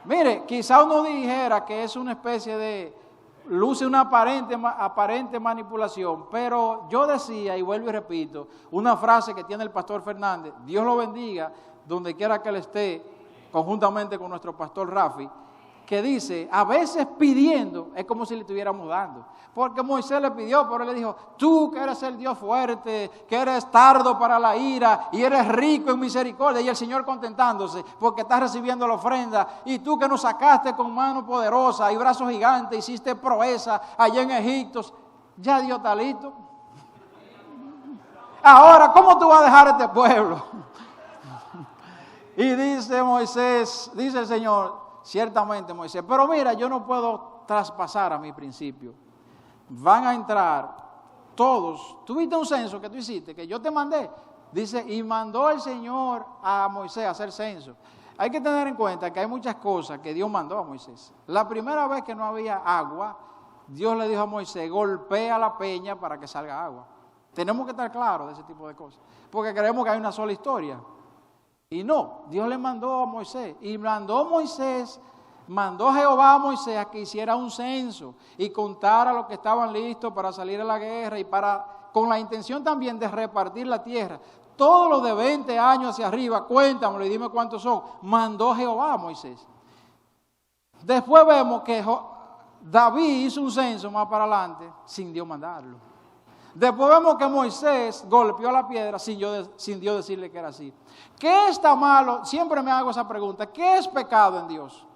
Mire, quizá uno dijera que es una especie de, luce una aparente manipulación, pero yo decía, y vuelvo y repito, una frase que tiene el pastor Fernández, Dios lo bendiga, donde quiera que él esté, conjuntamente con nuestro pastor Rafi, que dice, a veces pidiendo es como si le estuviéramos dando. Porque Moisés le pidió, pero él le dijo, tú que eres el Dios fuerte, que eres tardo para la ira y eres rico en misericordia. Y el Señor contentándose porque estás recibiendo la ofrenda. Y tú que nos sacaste con mano poderosa y brazo gigante, hiciste proeza allá en Egipto. Ya Dios talito. Ahora, ¿cómo tú vas a dejar este pueblo? Y dice Moisés, dice el Señor, ciertamente Moisés, pero mira, yo no puedo traspasar a mi principio. Van a entrar todos. ¿Tuviste un censo que tú hiciste, que yo te mandé? Dice, y mandó el Señor a Moisés a hacer censo. Hay que tener en cuenta que hay muchas cosas que Dios mandó a Moisés. La primera vez que no había agua, Dios le dijo a Moisés, golpea la peña para que salga agua. Tenemos que estar claros de ese tipo de cosas, porque creemos que hay una sola historia. Y no, Dios le mandó a Moisés. Y mandó Jehová a Moisés a que hiciera un censo y contara los que estaban listos para salir a la guerra y con la intención también de repartir la tierra. Todos los de 20 años hacia arriba, cuéntamelo y dime cuántos son. Mandó Jehová a Moisés. Después vemos que David hizo un censo más para adelante sin Dios mandarlo. Después vemos que Moisés golpeó la piedra sin Dios decirle que era así. ¿Qué está malo? Siempre me hago esa pregunta. ¿Qué es pecado en Dios?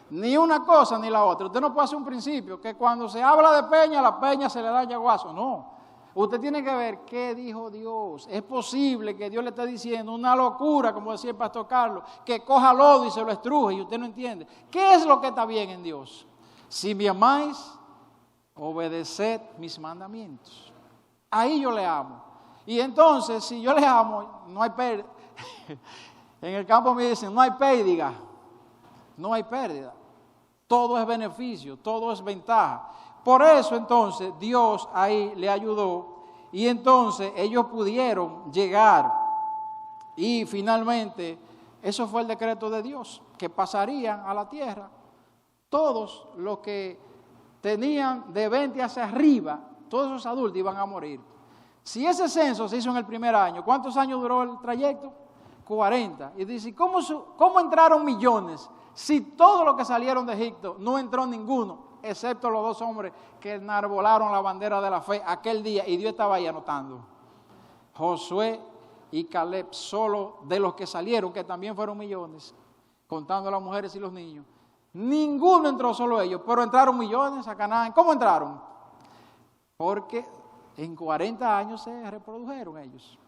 Ni una cosa ni la otra. Usted no puede hacer un principio que cuando se habla de peña, la peña se le da yaguazo. No. Usted tiene que ver qué dijo Dios. Es posible que Dios le esté diciendo una locura, como decía el pastor Carlos, que coja lodo y se lo estruje y usted no entiende. ¿Qué es lo que está bien en Dios? Si me amáis, obedeced mis mandamientos. Ahí yo le amo. Y entonces, si yo le amo, no hay pérdida. En el campo me dicen, no hay pérdida. No hay pérdida. Todo es beneficio, todo es ventaja. Por eso entonces Dios ahí le ayudó y entonces ellos pudieron llegar y finalmente eso fue el decreto de Dios, que pasarían a la tierra todos los que tenían de 20 hacia arriba, todos esos adultos iban a morir. Si ese censo se hizo en el primer año, ¿cuántos años duró el trayecto? 40. Y dice, ¿cómo entraron millones si todos los que salieron de Egipto no entró ninguno? Excepto los 2 hombres que enarbolaron la bandera de la fe aquel día y Dios estaba ahí anotando. Josué y Caleb, solo de los que salieron, que también fueron millones, contando a las mujeres y los niños. Ninguno entró, solo ellos, pero entraron millones a Canaán. ¿Cómo entraron? Porque en 40 años se reprodujeron ellos.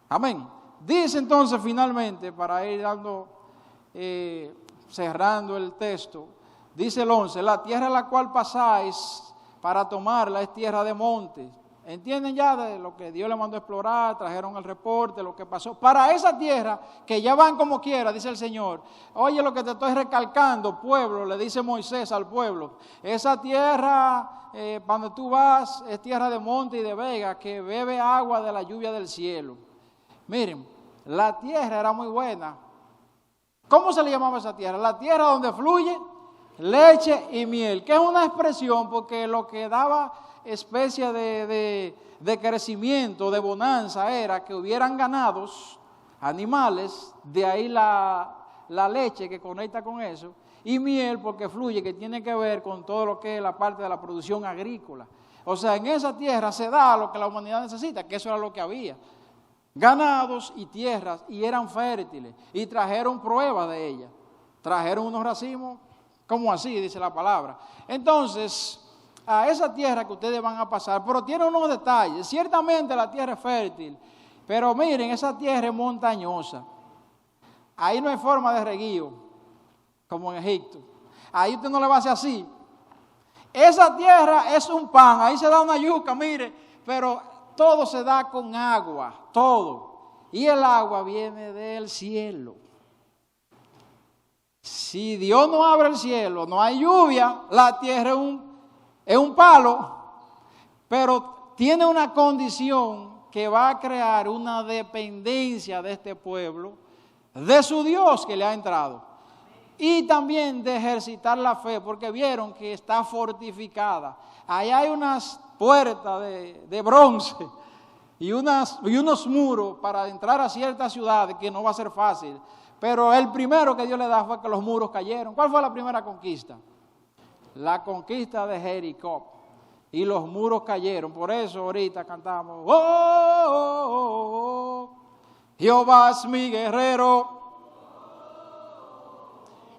Amén. Dice entonces finalmente, para ir cerrando el texto, dice el 11, la tierra a la cual pasáis para tomarla es tierra de montes. ¿Entienden ya de lo que Dios le mandó a explorar? Trajeron el reporte, lo que pasó. Para esa tierra, que ya van como quiera, dice el Señor. Oye, lo que te estoy recalcando, pueblo, le dice Moisés al pueblo. Esa tierra, donde tú vas, es tierra de monte y de vega, que bebe agua de la lluvia del cielo. Miren, la tierra era muy buena. ¿Cómo se le llamaba esa tierra? La tierra donde fluye leche y miel, que es una expresión porque lo que daba especie de crecimiento, de bonanza, era que hubieran ganados, animales, de ahí la leche que conecta con eso, y miel porque fluye, que tiene que ver con todo lo que es la parte de la producción agrícola. O sea, en esa tierra se da lo que la humanidad necesita, que eso era lo que había. Ganados y tierras, y eran fértiles, y trajeron pruebas de ellas. Trajeron unos racimos, como así dice la palabra. Entonces, a esa tierra que ustedes van a pasar, pero tiene unos detalles. Ciertamente la tierra es fértil, pero miren, esa tierra es montañosa. Ahí no hay forma de reguío, como en Egipto. Ahí usted no le va a hacer así. Esa tierra es un pan, ahí se da una yuca, mire, pero todo se da con agua, todo. Y el agua viene del cielo. Si Dios no abre el cielo, no hay lluvia, la tierra es un palo, pero tiene una condición que va a crear una dependencia de este pueblo, de su Dios que le ha entrado, y también de ejercitar la fe, porque vieron que está fortificada. Ahí hay unas puertas de bronce y unos muros para entrar a ciertas ciudades que no va a ser fácil. Pero el primero que Dios le da fue que los muros cayeron. ¿Cuál fue la primera conquista? La conquista de Jericó. Y los muros cayeron. Por eso ahorita cantamos, oh, oh, oh, oh, Jehová es mi guerrero.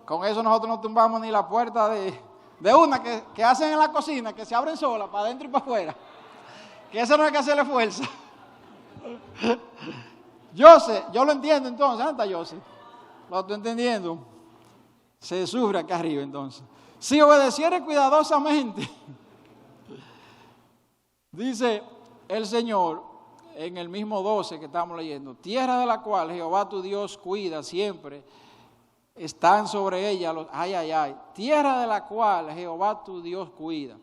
Con eso nosotros no tumbamos ni la puerta de una que hacen en la cocina, que se abren solas, para adentro y para afuera. Que eso no hay que hacerle fuerza. Yo lo entiendo entonces, ¿dónde está José? ¿Lo estoy entendiendo? Se sufre acá arriba entonces. Si obedeciere cuidadosamente, dice el Señor en el mismo 12 que estamos leyendo, tierra de la cual Jehová tu Dios cuida siempre, están sobre ella los, tierra de la cual Jehová tu Dios cuida.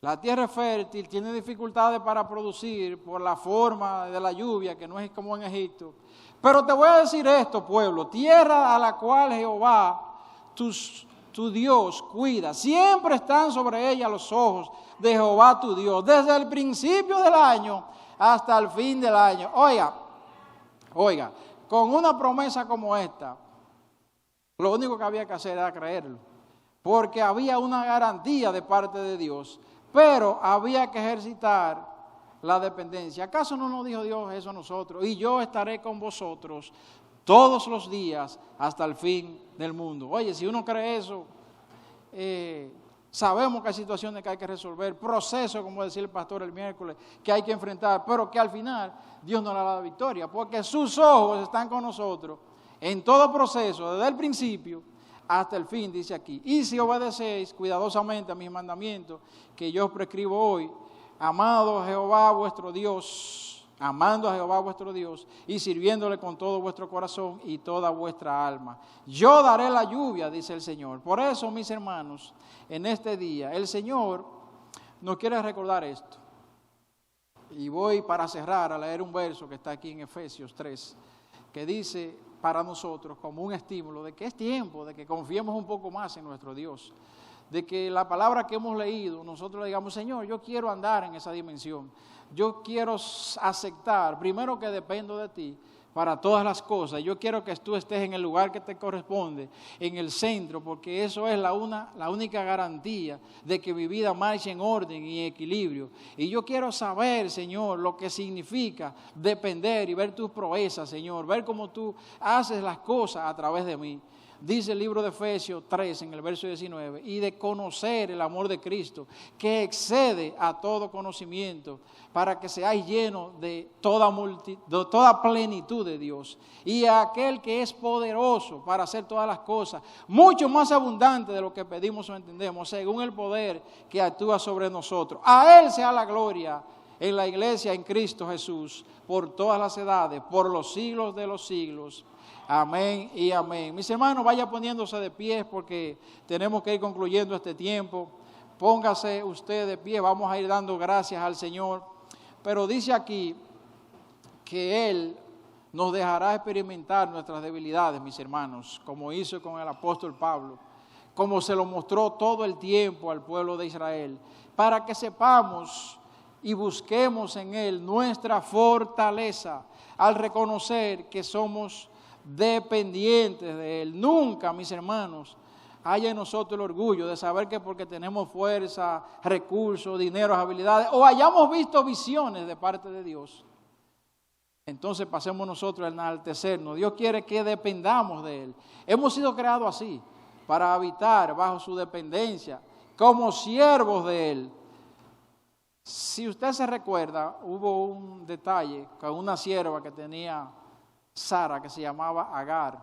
La tierra es fértil, tiene dificultades para producir por la forma de la lluvia, que no es como en Egipto. Pero te voy a decir esto, pueblo, tierra a la cual Jehová, tu Dios, cuida. Siempre están sobre ella los ojos de Jehová tu Dios, desde el principio del año hasta el fin del año. Oiga, con una promesa como esta, lo único que había que hacer era creerlo, porque había una garantía de parte de Dios, pero había que ejercitar la dependencia. ¿Acaso no nos dijo Dios eso a nosotros? Y yo estaré con vosotros todos los días hasta el fin del mundo. Oye, si uno cree eso, Sabemos que hay situaciones que hay que resolver, procesos, como decía el pastor el miércoles, que hay que enfrentar, pero que al final Dios nos da la victoria, porque sus ojos están con nosotros en todo proceso, desde el principio hasta el fin, dice aquí. Y si obedecéis cuidadosamente a mis mandamientos que yo os prescribo hoy, amado a Jehová vuestro Dios, amando a Jehová vuestro Dios y sirviéndole con todo vuestro corazón y toda vuestra alma. Yo daré la lluvia, dice el Señor. Por eso, mis hermanos, en este día, el Señor nos quiere recordar esto. Y voy para cerrar a leer un verso que está aquí en Efesios 3, que dice para nosotros como un estímulo de que es tiempo de que confiemos un poco más en nuestro Dios. De que la palabra que hemos leído, nosotros le digamos, Señor, yo quiero andar en esa dimensión. Yo quiero aceptar, primero que dependo de ti para todas las cosas. Yo quiero que tú estés en el lugar que te corresponde, en el centro, porque eso es la única garantía de que mi vida marche en orden y equilibrio. Y yo quiero saber, Señor, lo que significa depender y ver tus proezas, Señor, ver cómo tú haces las cosas a través de mí. Dice el libro de Efesios 3 en el verso 19, y de conocer el amor de Cristo, que excede a todo conocimiento, para que seáis llenos de toda plenitud de Dios, y a aquel que es poderoso para hacer todas las cosas, mucho más abundante de lo que pedimos o entendemos, según el poder que actúa sobre nosotros. A Él sea la gloria en la iglesia, en Cristo Jesús, por todas las edades, por los siglos de los siglos. Amén y amén. Mis hermanos, vaya poniéndose de pie porque tenemos que ir concluyendo este tiempo. Póngase usted de pie, vamos a ir dando gracias al Señor. Pero dice aquí que Él nos dejará experimentar nuestras debilidades, mis hermanos, como hizo con el apóstol Pablo, como se lo mostró todo el tiempo al pueblo de Israel, para que sepamos y busquemos en Él nuestra fortaleza, al reconocer que somos dependientes de Él. Nunca, mis hermanos, haya en nosotros el orgullo de saber que porque tenemos fuerza, recursos, dinero, habilidades, o hayamos visto visiones de parte de Dios, entonces pasemos nosotros a enaltecernos. Dios quiere que dependamos de Él. Hemos sido creados así, para habitar bajo su dependencia, como siervos de Él. Si usted se recuerda, hubo un detalle con una sierva que tenía Sara, que se llamaba Agar,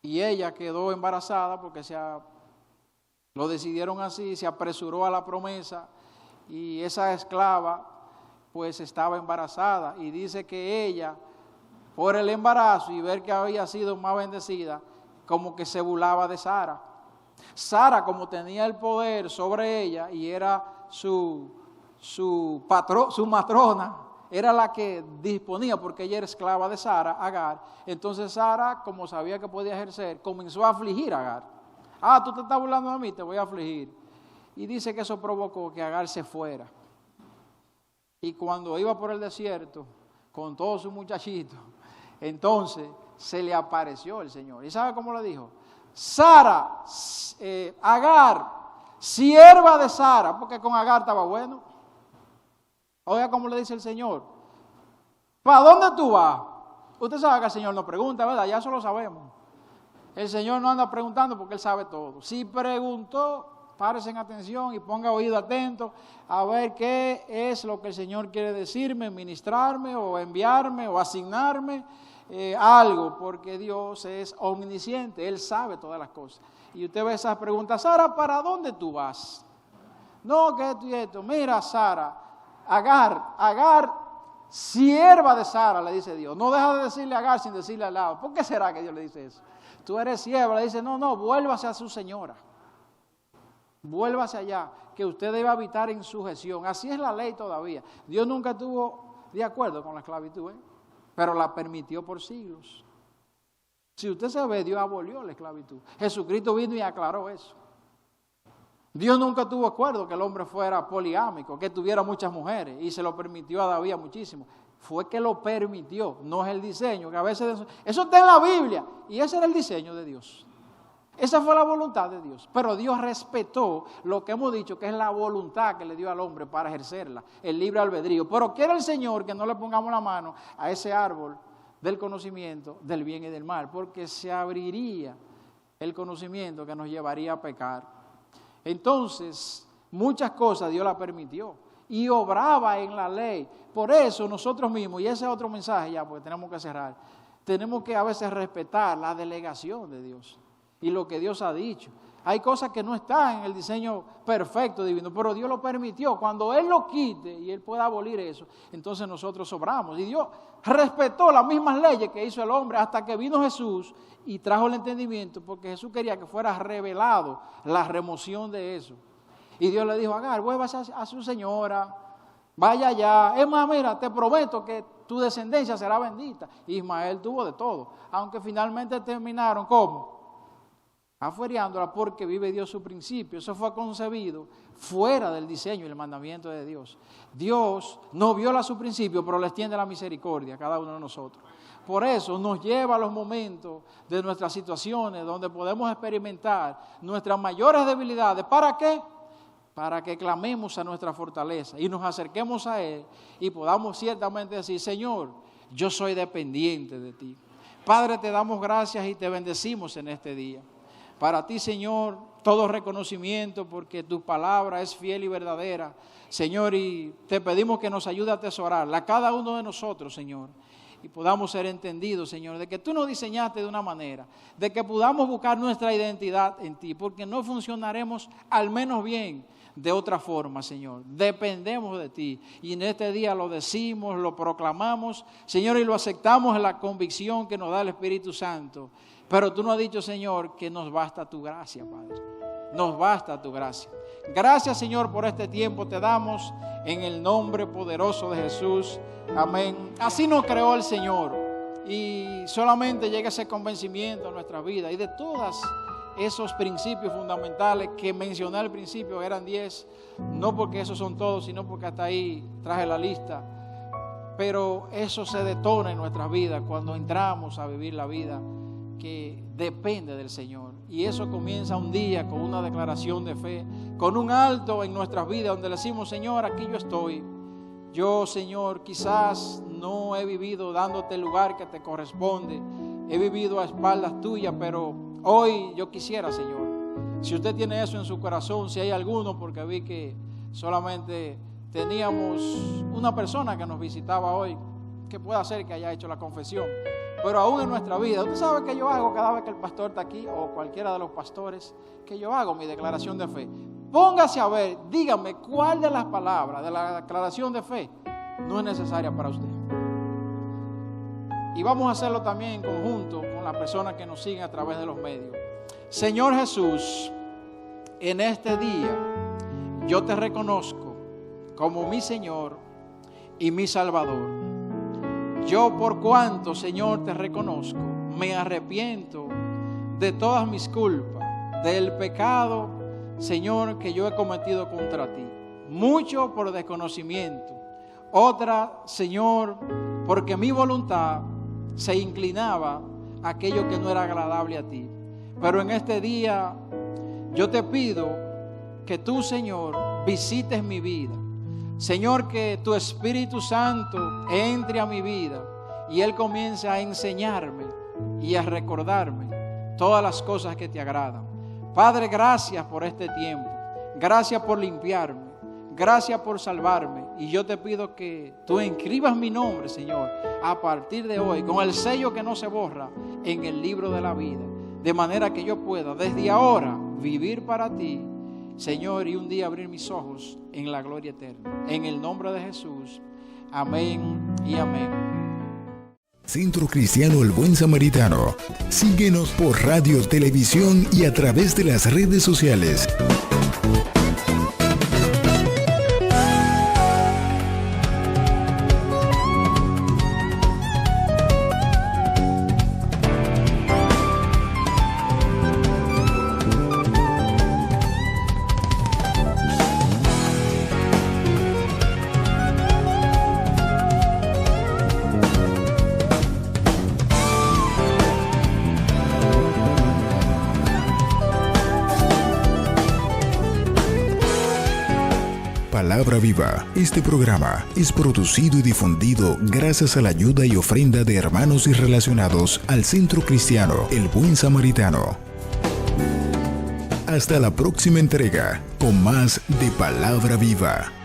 y ella quedó embarazada porque lo decidieron así, se apresuró a la promesa, y esa esclava pues estaba embarazada, y dice que ella, por el embarazo y ver que había sido más bendecida, como que se burlaba de Sara. Sara, como tenía el poder sobre ella y era su matrona, era la que disponía, porque ella era esclava de Sara, Agar. Entonces Sara, como sabía que podía ejercer, comenzó a afligir a Agar. Tú te estás burlando de mí, te voy a afligir. Y dice que eso provocó que Agar se fuera. Y cuando iba por el desierto, con todos sus muchachitos, entonces se le apareció el Señor. ¿Y sabe cómo le dijo? Sara, Agar, sierva de Sara, porque con Agar estaba bueno. Oiga cómo le dice el Señor, ¿para dónde tú vas? Usted sabe que el Señor no pregunta, ¿verdad? Ya eso lo sabemos. El Señor no anda preguntando porque Él sabe todo. Si preguntó, párese en atención y ponga oído atento a ver qué es lo que el Señor quiere decirme, ministrarme o enviarme o asignarme algo, porque Dios es omnisciente, Él sabe todas las cosas. Y usted ve esas preguntas, Sara, ¿para dónde tú vas? No, que esto y esto. Mira, Sara, Agar, sierva de Sara, le dice Dios. No deja de decirle a Agar sin decirle al lado. ¿Por qué será que Dios le dice eso? Tú eres sierva, le dice, no, vuélvase a su señora. Vuélvase allá, que usted debe habitar en sujeción. Así es la ley todavía. Dios nunca estuvo de acuerdo con la esclavitud, pero la permitió por siglos. Si usted se ve, Dios abolió la esclavitud. Jesucristo vino y aclaró eso. Dios nunca tuvo acuerdo que el hombre fuera poligámico, que tuviera muchas mujeres, y se lo permitió a David muchísimo. Fue que lo permitió, no es el diseño, que a veces eso está en la Biblia, y ese era el diseño de Dios. Esa fue la voluntad de Dios, pero Dios respetó lo que hemos dicho, que es la voluntad que le dio al hombre para ejercerla, el libre albedrío. Pero quiere el Señor que no le pongamos la mano a ese árbol del conocimiento del bien y del mal, porque se abriría el conocimiento que nos llevaría a pecar. Entonces, muchas cosas Dios las permitió y obraba en la ley. Por eso nosotros mismos, y ese es otro mensaje ya, porque tenemos que cerrar, tenemos que a veces respetar la delegación de Dios y lo que Dios ha dicho. Hay cosas que no están en el diseño perfecto divino, pero Dios lo permitió. Cuando Él lo quite y Él pueda abolir eso, entonces nosotros obramos. Y Dios respetó las mismas leyes que hizo el hombre hasta que vino Jesús y trajo el entendimiento, porque Jesús quería que fuera revelado la remoción de eso. Y Dios le dijo: Agar, vuelvas a su señora, vaya allá. Es más, mira, te prometo que tu descendencia será bendita. Ismael tuvo de todo, aunque finalmente terminaron, ¿cómo? Afuereándola, porque vive Dios su principio. Eso fue concebido fuera del diseño y el mandamiento de Dios. Dios no viola su principio, pero le extiende la misericordia a cada uno de nosotros. Por eso nos lleva a los momentos de nuestras situaciones donde podemos experimentar nuestras mayores debilidades. ¿Para qué? Para que clamemos a nuestra fortaleza y nos acerquemos a Él y podamos ciertamente decir: Señor, yo soy dependiente de ti. Padre, te damos gracias y te bendecimos en este día. Para ti, Señor, todo reconocimiento, porque tu palabra es fiel y verdadera, Señor, y te pedimos que nos ayude a atesorarla a cada uno de nosotros, Señor, y podamos ser entendidos, Señor, de que tú nos diseñaste de una manera, de que podamos buscar nuestra identidad en ti, porque no funcionaremos al menos bien de otra forma, Señor. Dependemos de ti, y en este día lo decimos, lo proclamamos, Señor, y lo aceptamos en la convicción que nos da el Espíritu Santo. Pero tú nos has dicho, Señor, que nos basta tu gracia, Padre. Nos basta tu gracia. Gracias, Señor, por este tiempo te damos en el nombre poderoso de Jesús. Amén. Así nos creó el Señor. Y solamente llega ese convencimiento a nuestra vida. Y de todos esos principios fundamentales que mencioné al principio, eran 10. No porque esos son todos, sino porque hasta ahí traje la lista. Pero eso se detona en nuestra vida cuando entramos a vivir la vida que depende del Señor. Y eso comienza un día con una declaración de fe, con un alto en nuestras vidas donde le decimos: Señor, aquí yo estoy. Yo, Señor, quizás no he vivido dándote el lugar que te corresponde, he vivido a espaldas tuyas, pero hoy yo quisiera, Señor, si usted tiene eso en su corazón, si hay alguno, porque vi que solamente teníamos una persona que nos visitaba hoy, que pueda ser que haya hecho la confesión, pero aún en nuestra vida, usted sabe que yo hago cada vez que el pastor está aquí, o cualquiera de los pastores, que yo hago mi declaración de fe. Póngase a ver, dígame cuál de las palabras de la declaración de fe no es necesaria para usted. Y vamos a hacerlo también en conjunto con las personas que nos siguen a través de los medios. Señor Jesús, en este día yo te reconozco como mi Señor y mi Salvador. Yo, por cuanto, Señor, te reconozco, me arrepiento de todas mis culpas, del pecado, Señor, que yo he cometido contra ti. Mucho por desconocimiento, otra, Señor, porque mi voluntad se inclinaba a aquello que no era agradable a ti. Pero en este día yo te pido que tú, Señor, visites mi vida. Señor, que tu Espíritu Santo entre a mi vida y Él comience a enseñarme y a recordarme todas las cosas que te agradan. Padre, gracias por este tiempo. Gracias por limpiarme. Gracias por salvarme. Y yo te pido que tú inscribas mi nombre, Señor, a partir de hoy, con el sello que no se borra, en el libro de la vida. De manera que yo pueda, desde ahora, vivir para ti, Señor, y un día abrir mis ojos en la gloria eterna. En el nombre de Jesús. Amén y amén. Centro Cristiano El Buen Samaritano. Síguenos por radio, televisión y a través de las redes sociales. Palabra Viva. Este programa es producido y difundido gracias a la ayuda y ofrenda de hermanos y relacionados al Centro Cristiano El Buen Samaritano. Hasta la próxima entrega con más de Palabra Viva.